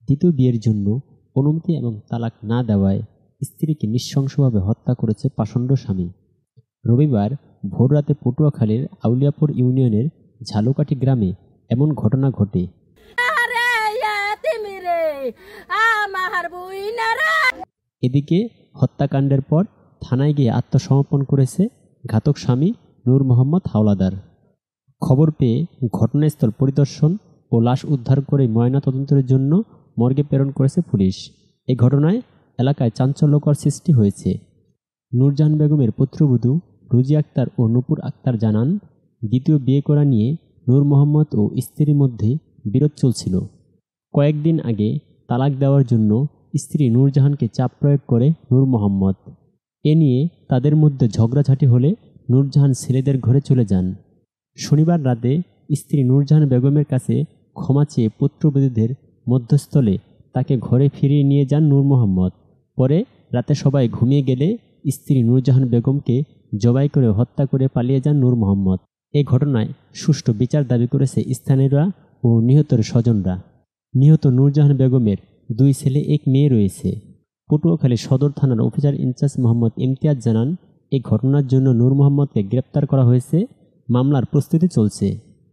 দ্বিতীয় বিয়ের জন্য অনুমতি এবং তালাক না দেওয়ায় স্ত্রীকে নৃশংসভাবে হত্যা করেছে পাষণ্ড স্বামী। রবিবার ভোররাতে পটুয়াখালীর আউলিয়াপুর ইউনিয়নের ঝালুকাঠি গ্রামে এমন ঘটনা ঘটে। এদিকে হত্যাকাণ্ডের পর থানায় গিয়ে আত্মসমর্পণ করেছে ঘাতক স্বামী নূর মোহাম্মদ হাওলাদার। খবর পেয়ে ঘটনাস্থল পরিদর্শন ও লাশ উদ্ধার করে ময়নাতদন্তের জন্য মর্গে প্রেরণ করেছে পুলিশ। এই ঘটনায় এলাকায় চাঞ্চল্যকর সৃষ্টি হয়েছে। নূরজাহান বেগমের পুত্রবধূ রুজি আক্তার ও নূপুর আক্তার জানান, দ্বিতীয় বিয়ে করা নিয়ে নূর মোহাম্মদ ও স্ত্রীর মধ্যে বিরোধ চলছিল। কয়েকদিন আগে তালাক দেওয়ার জন্য স্ত্রী নূরজাহানকে চাপ প্রয়োগ করে নূর মোহাম্মদ। এ নিয়ে তাদের মধ্যে ঝগড়াঝাটি হলে নূরজাহান ছেলেদের ঘরে চলে যান। শনিবার রাতে স্ত্রী নূরজাহান বেগমের কাছে ক্ষমা চেয়ে পুত্রবধূদের মধ্যস্থলে তাকে ঘরে ফিরিয়ে নিয়ে যান নূর মোহাম্মদ। পরে রাতে সবাই ঘুমিয়ে গেলে স্ত্রী নূরজাহান বেগমকে জবাই করে হত্যা করে পালিয়ে যান নূর মোহাম্মদ। এই ঘটনায় সুষ্ঠু বিচার দাবি করেছে স্থানীয়রা ও নিহতের স্বজনরা। নিহত নূরজাহান বেগমের 2 ছেলে 1 মেয়ে রয়েছে। পটুয়াখালী সদর থানার অফিসার ইনচার্জ মোহাম্মদ ইমতিয়াজ জানান, এই ঘটনার জন্য নূর মোহাম্মদকে গ্রেপ্তার করা হয়েছে। মামলার প্রস্তুতি চলছে।